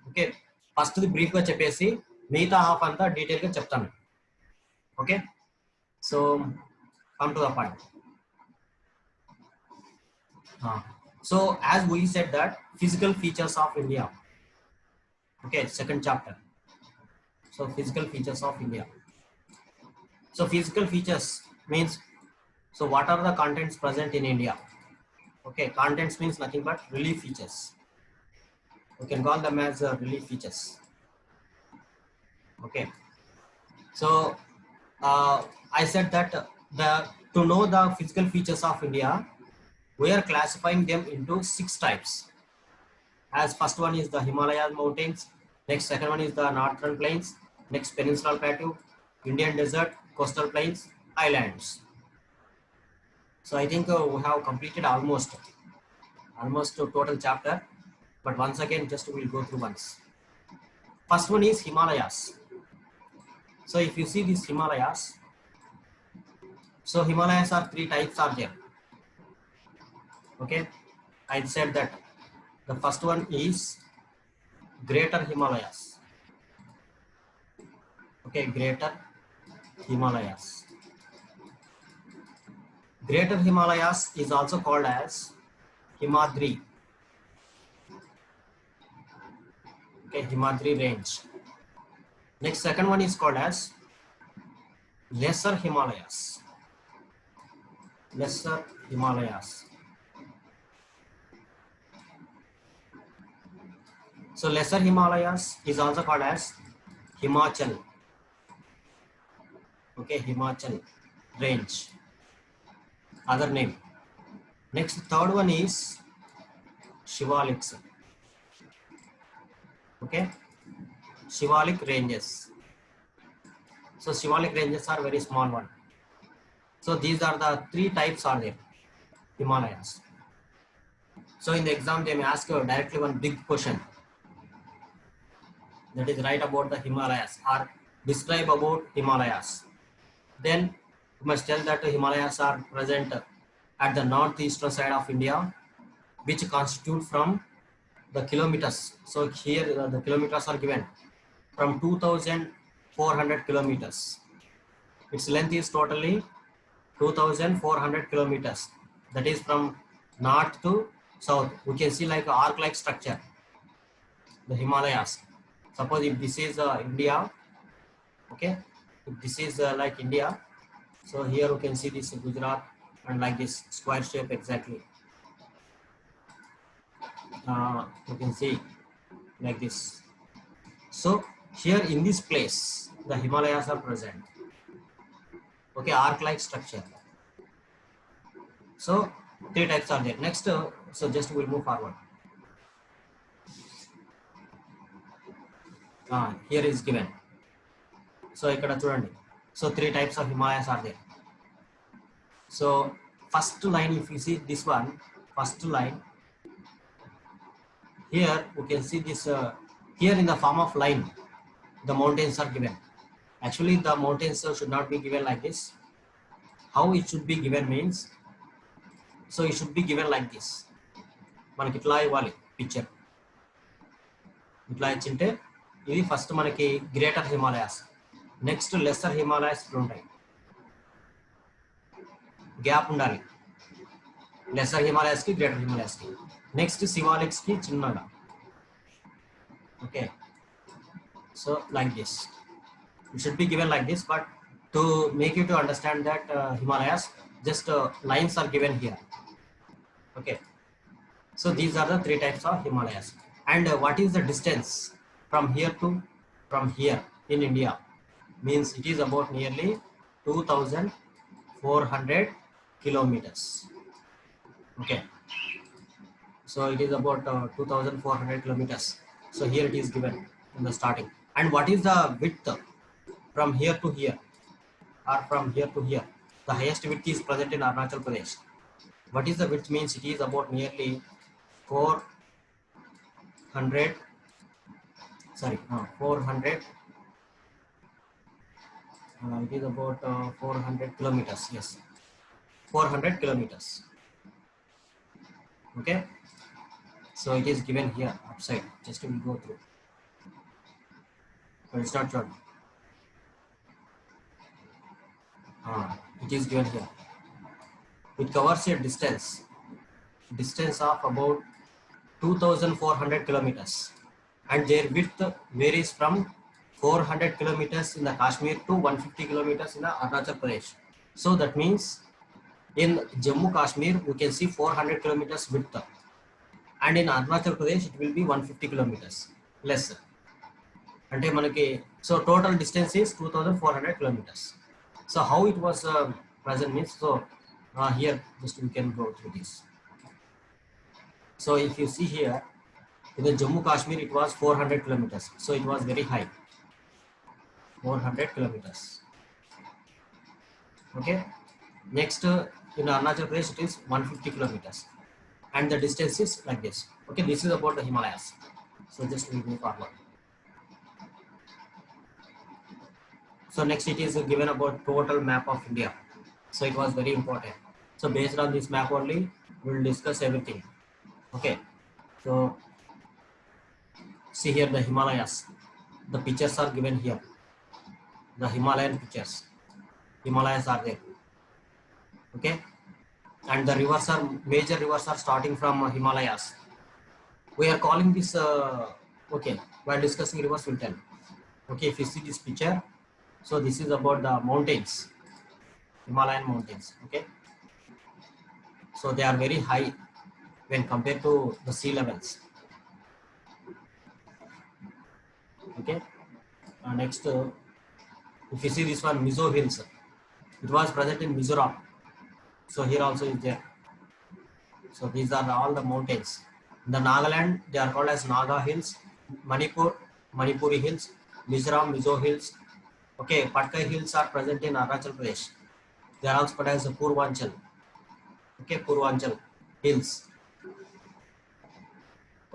Okay first the brief గా చెప్పేసి మిగతా హాఫ్ అంతా డీటెయిల్ గా చెప్తాను. Okay so come to the point. So as we said that physical features of India. Okay, second chapter. So physical features of India. So physical features means, so what are the contents present in India? Okay, contents means nothing but relief features. We can call them as relief features. Okay, so I said that the to know the physical features of India, we are classifying them into 6 types. As first one is the Himalaya mountains, next second one is the northern plains, next peninsular plateau, Indian desert, coastal plains, islands. So I think we have completed almost total chapter, but once again just we'll go through once. First one is Himalayas. So if you see these Himalayas, so Himalayas are 3 types are there. Okay, I said that the first one is Greater Himalayas. Okay, Greater Himalayas. Greater Himalayas is also called as Himadri. Okay, Himadri range. Next, second one is called as Lesser Himalayas. Lesser Himalayas. So Lesser Himalayas is also called as Himachal. Okay, Himachal range. Other name. Next, third one is Shivaliks. Okay, Shivalik ranges. So Shivalik ranges are very small one. So these are the 3 types are there, Himalayas. So in the exam they may ask you directly one big question, that is write about the Himalayas or describe about Himalayas. Then you must tell that the Himalayas are present at the northeastern side of India, which constitute from the kilometers. So here the kilometers are given from 2400 kilometers. Its length is totally 2400 kilometers. That is from north to south. We can see like arc-like structure, the Himalayas. Suppose if this is India, okay, if this is like India, so here we can see this Gujarat and like this square shape exactly. You can see like this. So here in this place the Himalayas are present. Okay, arc-like structure. So 3 types are there. Next, so just we'll move forward. Here is given. So ikkada chudandi. So 3 types of Himalayas are there. So first line, if you see this one, first line, here we can see this here in the form of line the mountains are given. Actually the mountains should not be given like this. How it should be given means, so it should be given like this. మనకి ఇట్లా ఇవ్వాలి picture. ఇట్లా ఇచ్చింటే ఇది first మనకి greater Himalayas, next lesser Himalayas ఉంటాయి, gap ఉండాలి lesser Himalayas కి greater Himalayas కి. నెక్స్ట్ శివాలిక్స్ కి చిన్నగా. Okay, so like this it should be given like this, but to make you to understand that Himalayas, just lines are given here. Okay, so these are the 3 types of Himalayas. And what is the distance from here to from here in India? Means it is about nearly 2400 kilometers. Okay, so it is about 2400 kilometers. So here it is given in the starting. And what is the width from here to here or from here to here? The highest width is present in Arunachal Pradesh. What is the width means? It is about nearly 400 it is about 400 kilometers. Yes, 400 kilometers. Okay, So it is given here upside. Just we go through, but it's not shown. It is given here. It covers a distance of about 2,400 kilometers, and their width varies from 400 kilometers in the Kashmir to 150 kilometers in the Arunachal Pradesh. So that means in Jammu Kashmir we can see 400 kilometers width, and in Arunachal Pradesh it will be 150 kilometers less. అంటే మనకి so total distance is 2,400 kilometers. So how it was present means, so here just we can go through this. So if you see here in the Jammu Kashmir it was 400 kilometers, so it was very high, 400 kilometers. Okay, next in Arunachal Pradesh it is 150 kilometers, and the distance is like this. Okay, this is about the Himalayas. So just we move forward. So next it is given about total map of India. So it was very important. So based on this map only we will discuss everything. Okay, so see here the Himalayas. The pictures are given here. The Himalayan pictures. Himalayas are there. Okay, and the rivers are, major rivers are starting from Himalayas. We are calling this okay, while discussing rivers we'll tell. Okay, if you see this picture, so this is about the mountains, Himalayan mountains. Okay, so they are very high when compared to the sea levels. Okay, next if you see this one, Mizo Hills, it was present in Mizoram, so here also is there. So these are all the mountains. In the Nagaland they are called as Naga Hills, Manipur, Manipuri Hills, Mizoram, Mizo Hills. Okay, Patkai Hills are present in Arunachal Pradesh. They are also called as Purvanchal. Okay, Purvanchal Hills.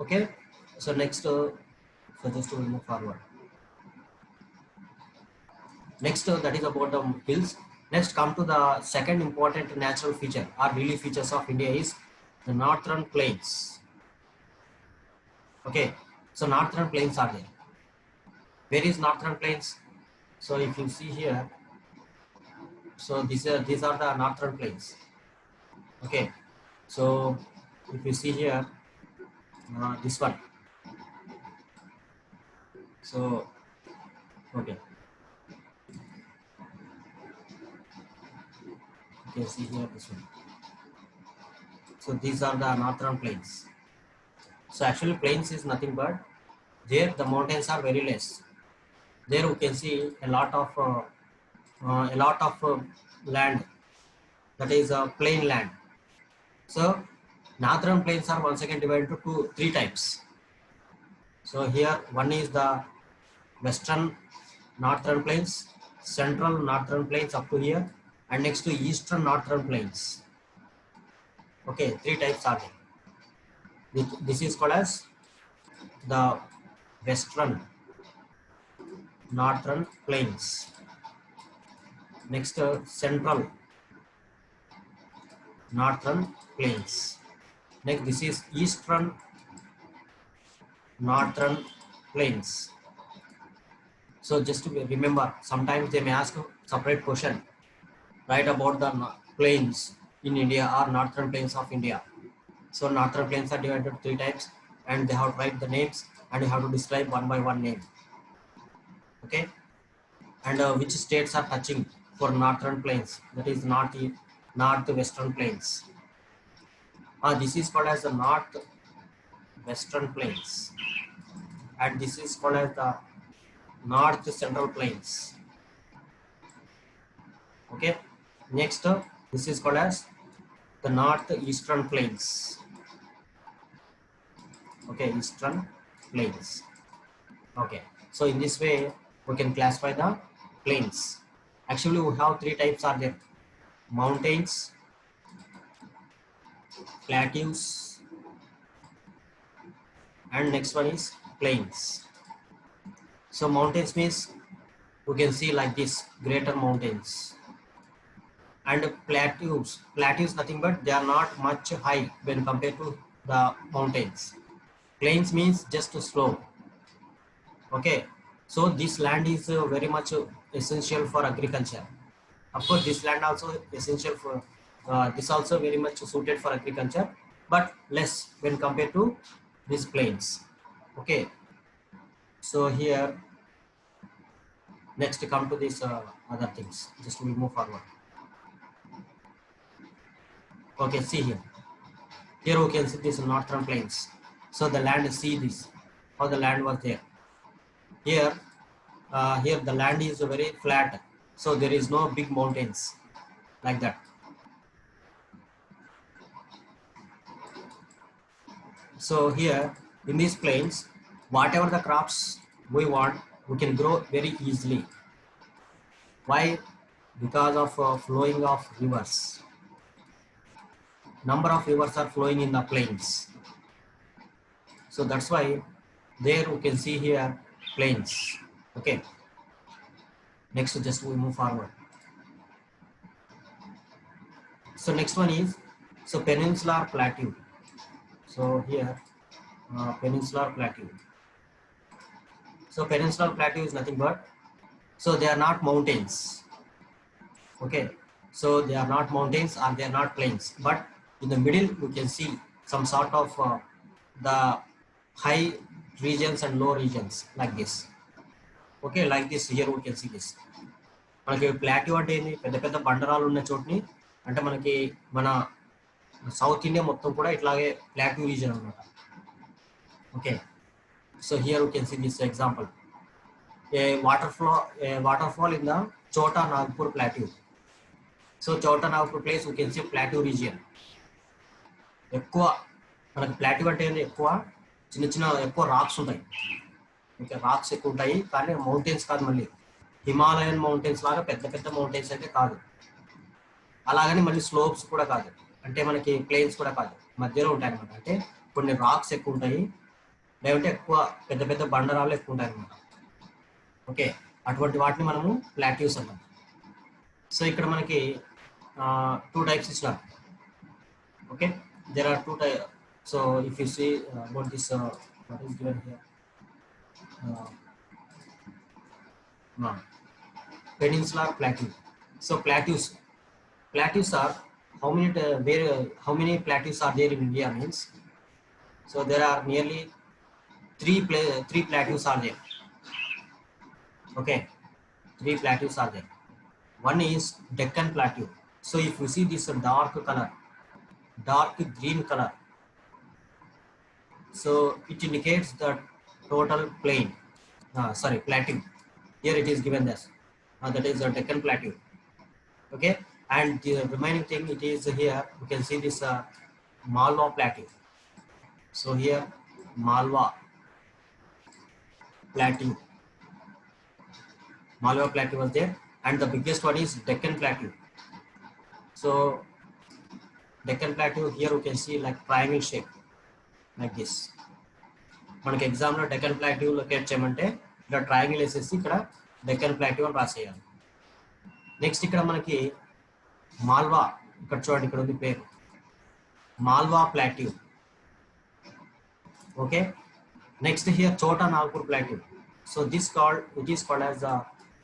Okay, so next so just to move forward. Next that is about the hills. Next come to the second important natural feature or relief features of India is the northern plains. Okay, so northern plains are there. Where is northern plains? So if you see here, so these are the northern plains. Okay, so if you see here this one, so okay, you can see here this one. So these are the northern plains. So actually plains is nothing but there the mountains are very less. There we can see a lot of land, that is plain land. So northern plains are once again divided into three types. So here one is the western northern plains, central northern plains up to here, and next to eastern northern plains. Okay, three types are there. This is called as the western northern plains. Next central northern plains. Next this is eastern northern plains. So just to remember, sometimes they may ask a separate question, right, about the plains in India or northern plains of India. So northern plains are divided into three types, and they have to write the names and you have to describe one by one name. Okay, and which states are touching for northern plains, that is northwestern plains. This is called as the northwestern plains, and this is called as the north central plains. Okay, next this is called as the northeastern plains. Okay, eastern plains. Okay, so in this way we can classify the plains. Actually we have three types are there: mountains, plateaus, and next one is plains. So mountains means we can see like this, greater mountains, and plateaus nothing but they are not much high when compared to the mountains. Plains means just slope. Okay, so this land is very much essential for agriculture. Of course, this land also essential for this also very much suited for agriculture, but less when compared to these plains. Okay, so here next come to these other things. Just we move forward. Okay, see here. Here we can see this northern plains. So the land, see this, how the land was there. Here, here the land is very flat, so there is no big mountains like that. So here in these plains, whatever the crops we want, we can grow very easily. Why? Because of flowing of rivers. Number of rivers are flowing in the plains. So that's why there we can see here plains. Okay. Next, just we move forward. So next one is so peninsular plateau. So here peninsular plateau. So peninsular plateau is nothing but, so they are not mountains. Okay, so they are not mountains or they are not plains, but in the middle you can see some sort of the high regions and low regions like this. Okay, like this here we can see this. మనకి plateau అంటే ఏంటి, పెద్ద పెద్ద బండరాలు ఉన్న చోటుని, అంటే మనకి మన south India మొత్తం కూడా ఇట్లాగే ప్లాట్యూ రీజన్ అనమాట. Okay, so here you can see this example, a waterfall in the Chota Nagpur plateau. So Chota Nagpur place you can see plateau region. ఎక్కువ మనకి ప్లాట్యూ అంటే ఏంటి, ఎక్కువ చిన్న చిన్న ఎక్కువ రాక్స్ ఉంటాయి. ఓకే, రాక్స్ ఎక్కువ ఉంటాయి కానీ మౌంటైన్స్ కాదు, మళ్ళీ హిమాలయన్ మౌంటైన్స్ లాగా పెద్ద పెద్ద మౌంటైన్స్ అయితే కాదు, అలాగని మళ్ళీ స్లోప్స్ కూడా కాదు, అంటే మనకి ప్లేన్స్ కూడా కాదు, మధ్యలో ఉంటాయి అనమాట. అంటే కొన్ని రాక్స్ ఎక్కువ ఉంటాయి, లేదంటే ఎక్కువ పెద్ద పెద్ద బండరాలు ఎక్కువ ఉంటాయి అనమాట. ఓకే, అటువంటి వాటిని మనము ప్లాట్యూస్ అంటాం. సో ఇక్కడ మనకి టూ టైప్స్ ఇచ్చినారు. Okay, there are two type. So if you see about this what is given here, peninsular plateau. So plateaus are how many plateaus are there in India means, so there are nearly three plateaus are there. Okay, three plateaus are there. One is Deccan Plateau. So if you see this dark color, dark green color, so it indicates the total plain, plateau. Here it is given this, that is the Deccan Plateau. Okay, and the remaining thing it is here you can see this Malwa Plateau. So here Malwa Plateau was there, and the biggest one is Deccan Plateau. So Deccan Plateau, here you can see like triangle shape like this. మనకి ఎగ్జామ్లో Deccan plateau locate చేయమంటే ఇక్కడ triangle వేసేసి ఇక్కడ Deccan plateau అని రాసేయాలి. Next ఇక్కడ మనకి మాల్వా, ఇక్కడ చూడండి ఇక్కడ ఉంది పేరు Malwa plateau. Okay, next here Chota Nagpur plateau. So it is called as the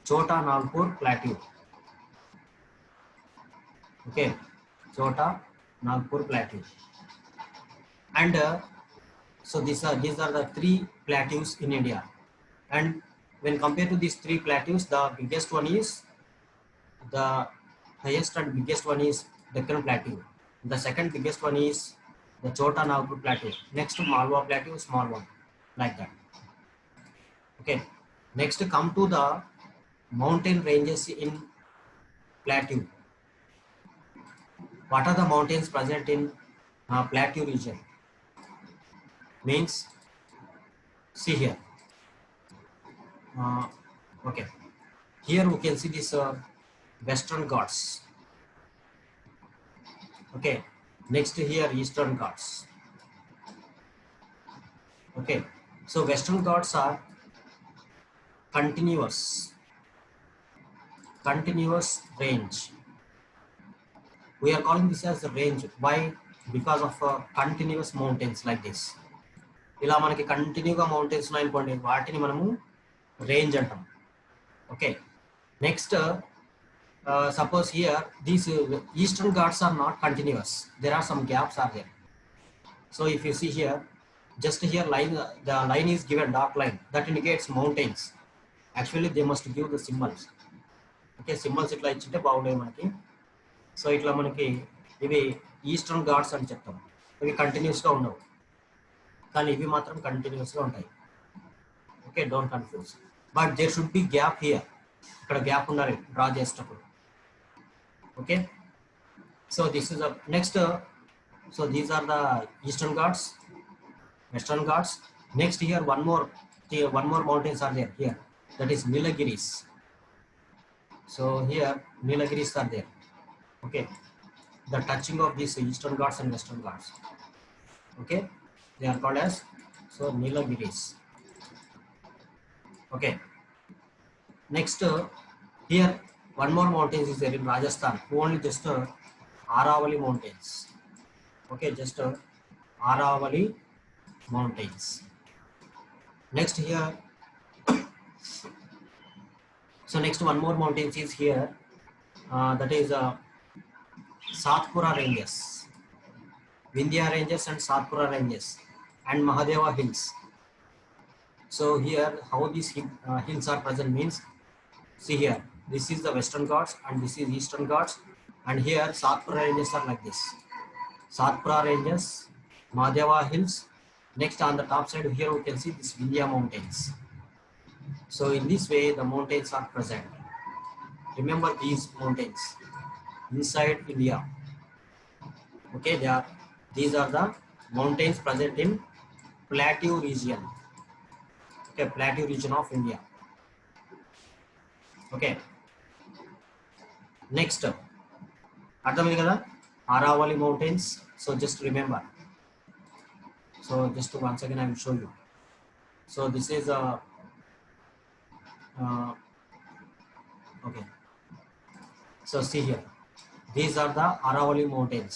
Chota Nagpur Plateau. Okay, Chota Nagpur Plateau. And so these are the three plateaus in India. And when compared to these three plateaus, the biggest one is the highest and biggest one is Deccan Plateau. The second biggest one is the Chota Nagpur Plateau. Next to Malwa Plateau, small one, like that. Okay, next come to the mountain ranges in plateau. What are the mountains present in plateau region? Means see here. Okay, here we can see this Western Ghats. Okay, next here Eastern Ghats. Okay, so Western Ghats are continuous range. We are calling this as the range. Why? Because of continuous mountains like this. ఇలా మనకి కంటిన్యూగా mountains ఉన్నాయనుకోండి, వాటిని మనము range అంటాం. Okay, next suppose here these eastern ghats are not continuous, there are some gaps are there. So if you see here, just here line, the line is given dark line that indicates mountains. Actually they must give the symbols. Okay, symbols itla ichinte baagunde manaki. So itla manaki ivi eastern ghats ani cheptam. Ivi continuous ga undavu, కానీ ఇవి మాత్రం continuous గా ఉంటాయి. Okay, don't confuse, but there should be gap here. ఇక్కడ gap ఉండాలి draw చేసేటప్పుడు. Okay, so this is a next so these are the eastern ghats, western ghats. Next here one more mountains are there here, that is Nilagiris. So here Nilagiris are there. Okay, the touching of these eastern ghats and western ghats, okay, they are called as so Nilagiris. Okay, next here one more mountains is there in Rajasthan, only just Aravali mountains. Okay, just Aravali mountains. Next here, so next one more mountains is here, that is Satpura ranges, Vindhya ranges and Satpura ranges and Mahadeva hills. So here how these hills are present means, see here, this is the western ghats and this is eastern ghats, and here Satpura ranges are like this, Satpura ranges, Mahadeva hills. Next on the top side here we can see this Vindhya mountains. So in this way the mountains are present. Remember these mountains inside India. Okay, these are the mountains present in plateau region. Okay, plateau region of India. Okay, next అర్థమైంది కదా, Aravali mountains. So just remember, so just once again I will show you. So this is a okay, so see here, these are the Aravali mountains.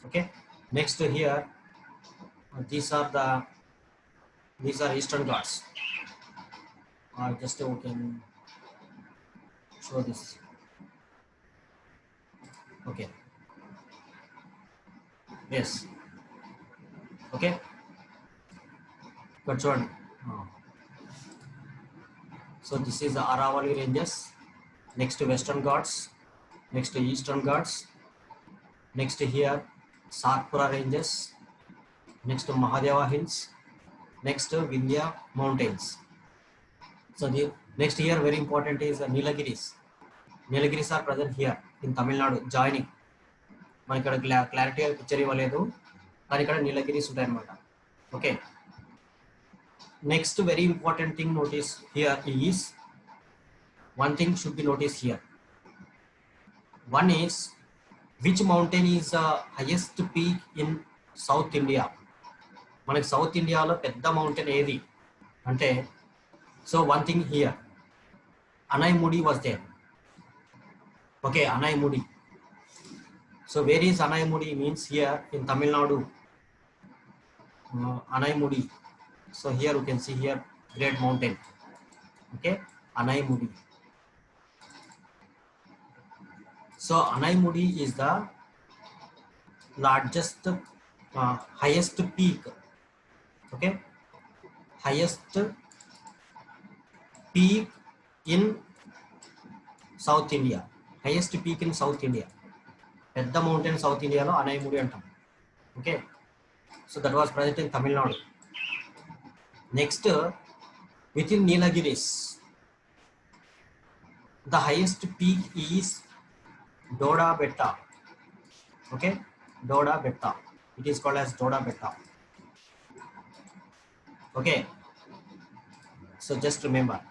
Okay, next here these are eastern ghats. Just we can show this. Okay, yes, okay, but చూడండి. So this is the Aravali ranges, next western ghats, next eastern ghats, next here Satpura ranges, next Mahadeva hills, next Vindhya mountains. So the next here very important is Nilagiris. Nilagiris are present here in Tamil Nadu, joining. మనకి ఇక్కడ clarity picture ఇవ్వలేదు, కానీ ఇక్కడ నీలగిరీస్ ఉంటాయి అన్నమాట. Okay, next very important thing notice here is, one thing should be notice here. One is which mountain is highest peak in south India. మనకి south ఇండియాలో పెద్ద మౌంటైన్ ఏది అంటే, so one thing here, Anaimudi was there. Okay, Anaimudi. So where is Anaimudi means here in Tamil Nadu. Anaimudi. So here you can see here great mountain. Okay, Anaimudi. So Anaimudi is the largest, highest peak. Okay, highest peak in South India. Highest peak in South India. పెద్ద mountain south ఇండియాలో అనైముడి అంటాం. Okay, so that was present in Tamil Nadu. Next with in Nilgiris the highest peak is Doda Betta. Okay, Doda Betta, it is called as Doda Betta. Okay, so just remember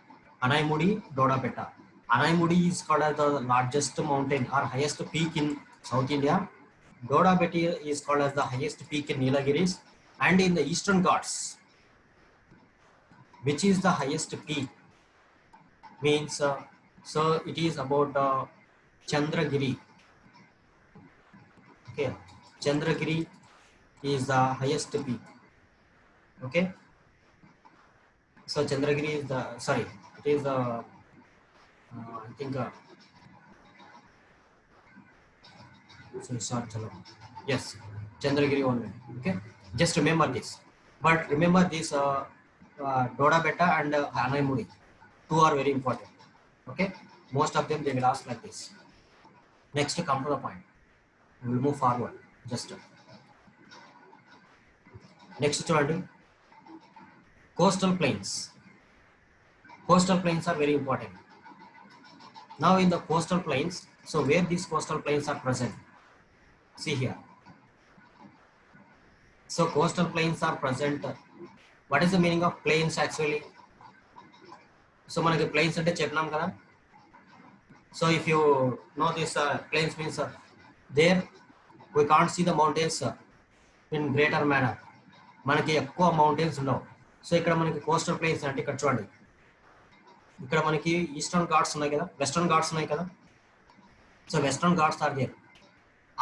Anaimudi, Doda Betta. Anaimudi is called as the largest mountain or highest peak in South India. Doda Betta is called as the highest peak in Nilagiris and in the Eastern Ghats. Which is the highest peak? Means so it is about Chandragiri. Okay, Chandragiri is the highest peak. Okay, so Chandragiri is the, sorry, it is the I think so it's not Jalam. Yes, Chandragiri only. Okay, just remember this, but remember this Doda Betta and Anaimudi, two are very important. Okay, most of them they will ask like this. Next, come to the point. We will move forward. Just next చూడండి, coastal plains. Coastal plains are very important. Now in the coastal plains, so where these coastal plains are present, see here. So coastal plains are present. What is the meaning of plains actually? So మనకి plains అంటే చెప్పినాం కదా. So if you know this, plains means there we can't see the mountains in greater manner. మనకి ఎక్కువ mountains ఉండవు. So ఇక్కడ మనకి coastal planes అంటే ఇక్కడ చూడండి, ఇక్కడ మనకి ఈస్టర్న్ ఘాట్స్ ఉన్నాయి కదా, వెస్టర్న్ ఘాట్స్ ఉన్నాయి కదా. So Western Ghats are there.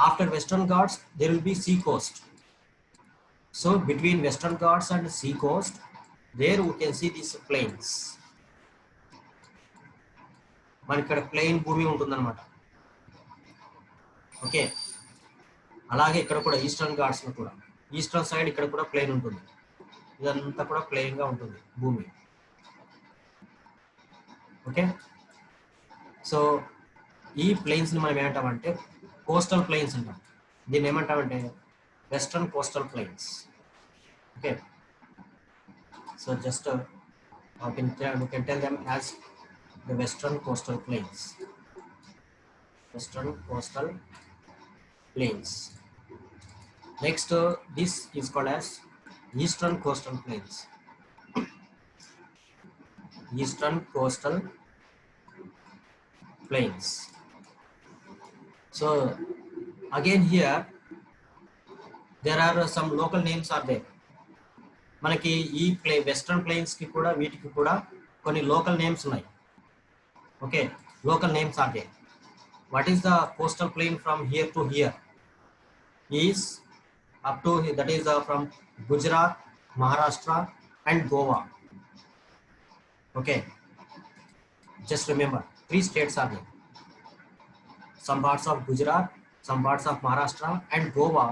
After Western Ghats there will be sea coast. So between Western Ghats and sea coast there we can see this plains. మనకి ఇక్కడ ప్లెయిన్ భూమి ఉంటుందన్నమాట. ఓకే, అలాగే ఇక్కడ కూడా ఈస్టర్న్ ఘాట్స్ లో కూడా ఈస్టర్న్ సైడ్ ఇక్కడ కూడా ప్లెయిన్ ఉంటుంది. ఇదంతా కూడా ప్లెయిన్ గా ఉంటుంది భూమి. ఓకే, సో ఈ ప్లెయిన్స్ ని మనం ఏమంటామంటే కోస్టల్ ప్లెయిన్స్ అంటాం. దీన్ని ఏమంటామంటే western coastal plains. Okay, so just we can tell them as the western coastal plains. Western coastal plains. Next, this is called as eastern coastal plains. Eastern coastal plains. So again here there are some local names are there. మనకి ఈ western planes కి కూడా వీటికి కూడా కొన్ని local names ఉన్నాయి. Okay, local names are there. What is the coastal plain from here to here is up to, that is from Gujarat, Maharashtra and Goa. Okay, just remember 3 states are there. Some parts of Gujarat, some parts of Maharashtra and Goa.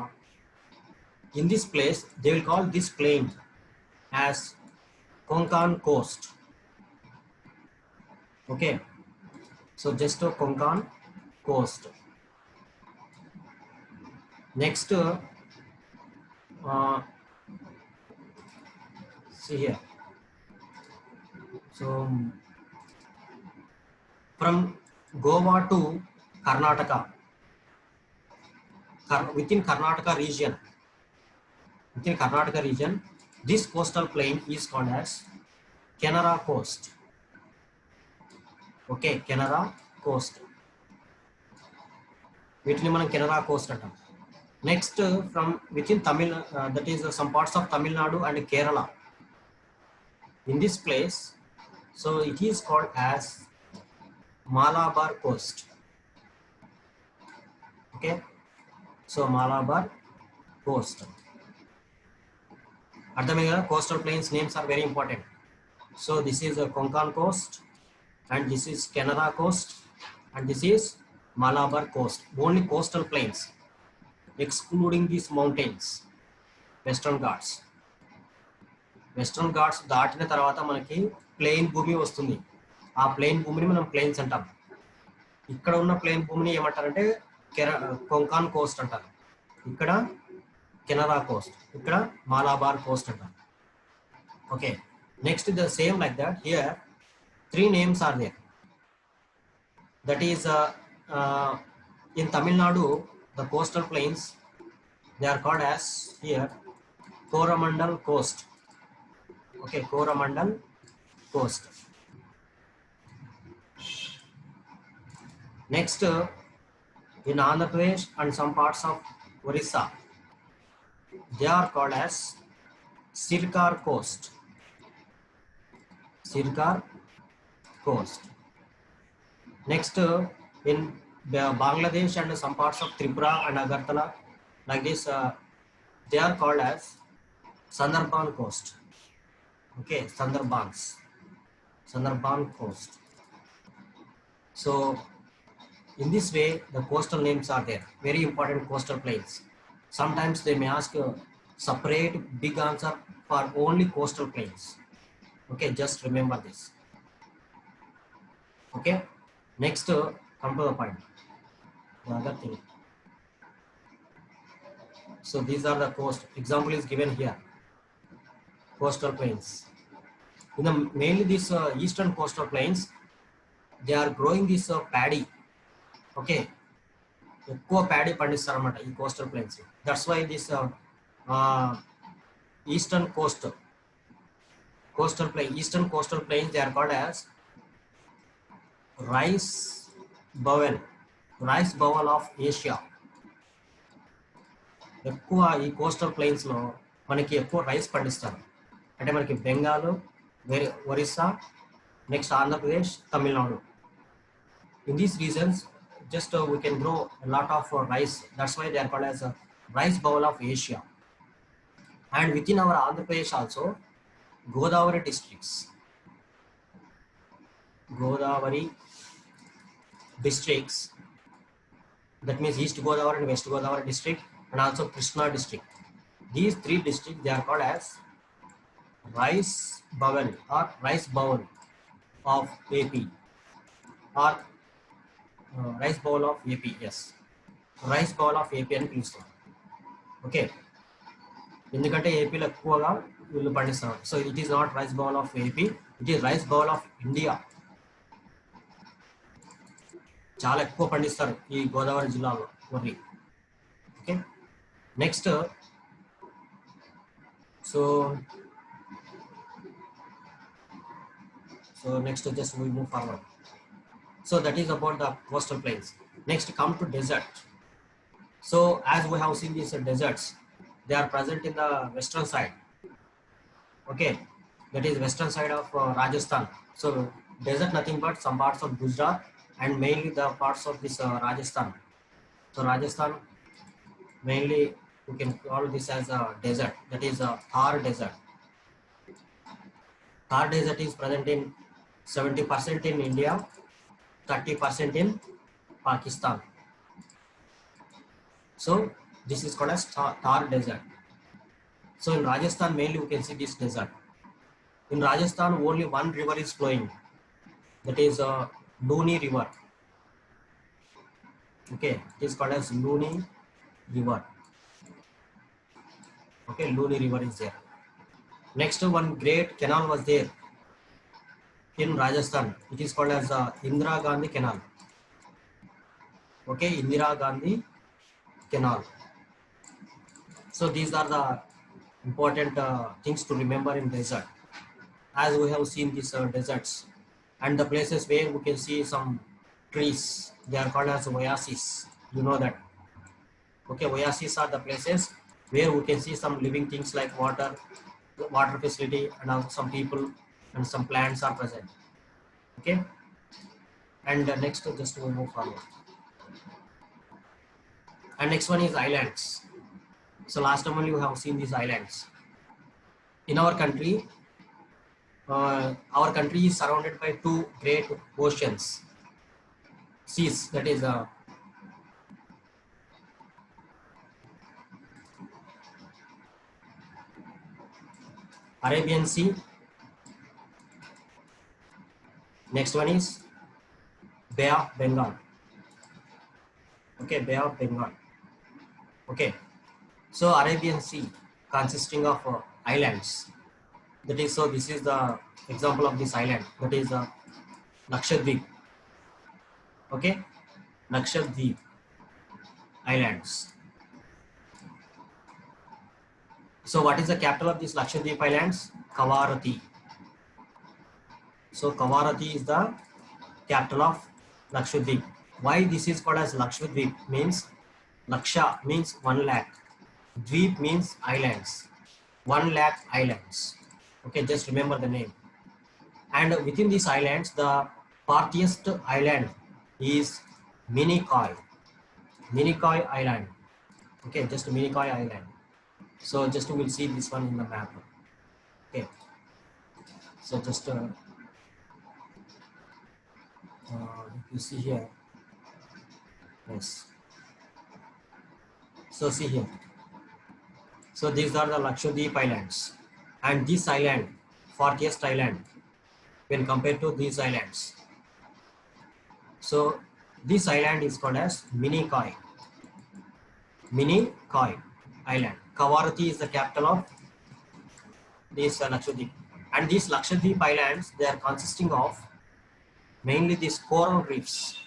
In this place they will call this plain as Konkan coast. Okay, so just Konkan coast. Next, see here. So from Goa to Karnataka, within Karnataka region, this coastal plain is called as Canara coast. Okay, Canara coast. వీటిని మనం Canara Coast అంటాం. Next, from within Tamil, that is some parts of Tamil Nadu and Kerala. In this place, so it is called as Malabar coast. Okay, so Malabar coast. Ardhamega, coastal plains names are very important. So this is a Konkan coast, and this is Canara coast, and this is Malabar coast. Only coastal plains, excluding these mountains, western ghats. Western Ghats దాటిన తర్వాత మనకి plain భూమి వస్తుంది. ఆ plain భూమిని మనం plains అంటాం. ఇక్కడ ఉన్న ప్లెయిన్ భూమిని ఏమంటారంటే కొంకాన్ కోస్ట్ అంటారు. ఇక్కడ కెనరా కోస్ట్, ఇక్కడ మాలాబార్ కోస్ట్ అంటారు. Okay, next the same like that here 3 names are there. That is in Tamil Nadu, the coastal plains, they are called as here Coromandel coast. Okay, Coromandel coast. Next, in Andhra Pradesh and some parts of Orissa, they are called as Sircar coast. Sircar coast. Next, in Bangladesh and some parts of Tripura and Agartala, like this, they are called as Sundarban coast. Okay, Sundarban coast. So in this way, the coastal names are there. Very important coastal plains. Sometimes they may ask a separate big answer for only coastal plains. Okay, just remember this. Okay, next come to the point. The other thing. So these are the coast. Example is given here. Coastal plains. In the mainly these eastern coastal plains, they are growing this paddy. Okay, ఎక్కువ paddy పండిస్తారు అన్నమాట ఈ coastal plains. That's why this eastern eastern coastal plains they are called as rice bowl of Asia. ఎక్కువ ఈ coastal ప్లేన్స్లో మనకి ఎక్కువ rice పండిస్తారు. అంటే మనకి Bengal, Orissa, next Andhra Pradesh, Tamil Nadu. In these regions, just we can grow a lot of rice. That's why they are called as a rice bowl of Asia. And within our Andhra Pradesh also, Godavari districts, that means East Godavari and West Godavari district, and also Krishna district. These three districts, they are called as rice bowl of AP, or rice bowl of AP. Yes, rice bowl of AP అని పిలుస్తాం. Okay, ఎందుకంటే ఏపీలో ఎక్కువగా వీళ్ళు పండిస్తారు. So it is not rice bowl of AP, it is rice bowl of India. చాలా ఎక్కువ పండిస్తారు ఈ గోదావరి జిల్లాలో వరి. Okay, next so next just we move forward. So that is about the coastal plains. Next come to desert. So as we have seen these deserts, they are present in the western side. Okay, that is western side of Rajasthan. So desert nothing but some parts of Gujarat and mainly the parts of this Rajasthan. So Rajasthan mainly you can call this as a desert, that is a Thar desert. Thar desert is present in 70% in India, 30% in Pakistan. So this is called as Thar desert. So in Rajasthan mainly you can see this desert. In Rajasthan only one river is flowing, that is Luni river. Okay, it is called as Luni river. Okay, Luni river is there. Next one great canal was there in Rajasthan. It is called as Indira Gandhi Canal. Okay, Indira Gandhi Canal. So these are the important things to remember in desert. As we have seen these deserts and the places where we can see some trees, they are called as oases. You know that. Okay, oases are the places where we can see some living things like water facility, and also some people and some plants are present. Okay, and next just we move forward. And next one is islands. So last time only we have seen these islands. In our country is surrounded by two great oceans, seas, that is Arabian Sea. Next one is Bay of Bengal. Okay, Bay of Bengal. Okay, so Arabian Sea consisting of islands. That is, so this is the example of this island, that is Lakshadweep. Okay, Lakshadweep Islands. So what is the capital of this Lakshadweep Islands? Kavaratti. So Kavaratti is the capital of Lakshadweep. Why this is called as Lakshadweep? Means Laksha means 1 lakh, Dweep means islands, 1 lakh islands. Okay, just remember the name. And within these islands, the farthest island is Minicoy Island. Okay, just Minicoy Island. So just we'll see this one in the map. Okay, So just you see here, yes. So see here. So these are the Lakshadweep Islands, and this island, farthest island, when compared to these islands. So this island is called as Minicoy Island. Kavaratti is the capital of this Lakshadweep, and these Lakshadweep Islands, they are consisting of mainly these coral reefs.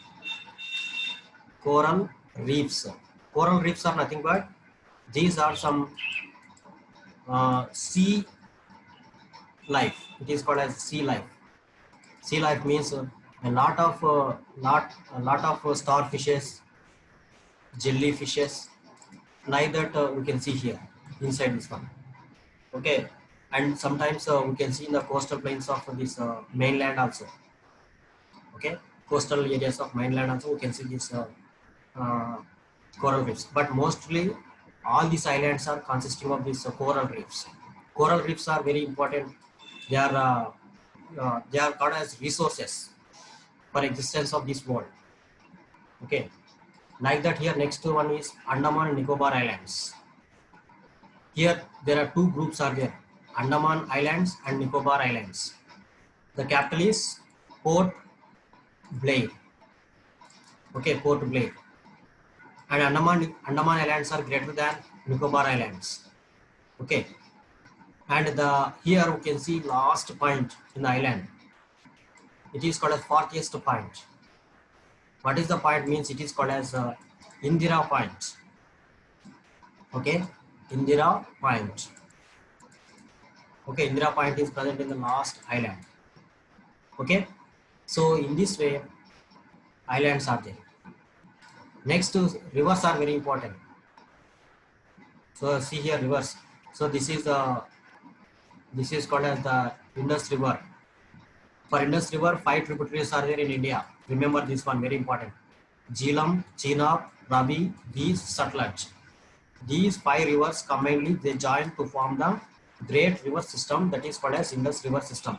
Coral reefs. Coral reefs are nothing but these are some sea life. It is called as sea life. Sea life means a lot of starfishes, jellyfishes, like that we can see here inside this one. Okay, and sometimes we can see in the coastal plains of this mainland also. Okay, coastal areas of mainland also we can see this uh, coral reefs, but mostly all these islands are consisting of these coral reefs. Coral reefs are very important. They are called as resources for existence of this world. Okay, like that here next one is Andaman and Nicobar Islands. Here there are two groups are there, Andaman Islands and Nicobar Islands. The capital is Port Blair. Okay, Port Blair. And Andaman Islands are greater than Nicobar Islands. Okay, and the here we can see last point in the island. It is called as farthest point. What is the point means? It is called as Indira Point. Okay, Indira Point. Okay, Indira Point is present in the last island. Okay, so in this way, islands are there. Next, rivers are very important. So see here rivers. So this is called as the Indus River. For Indus River, 5 tributaries are there in India. Remember this one, very important. Jhelum, Chenab, Ravi, Beas, Satluj. These 5 rivers combinedly they join to form the great river system that is called as Indus River system.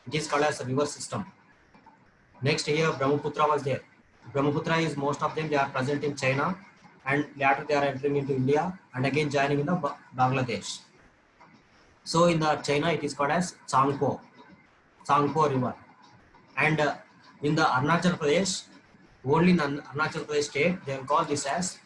It is called as a river system. Next here Brahmaputra was there. Brahmaputra is most of them they are present in China, and later they are entering into India and again joining in the Bangladesh. So in the China it is called as Tsangpo River, and in the Arunachal Pradesh, only in Arunachal Pradesh state they will call this as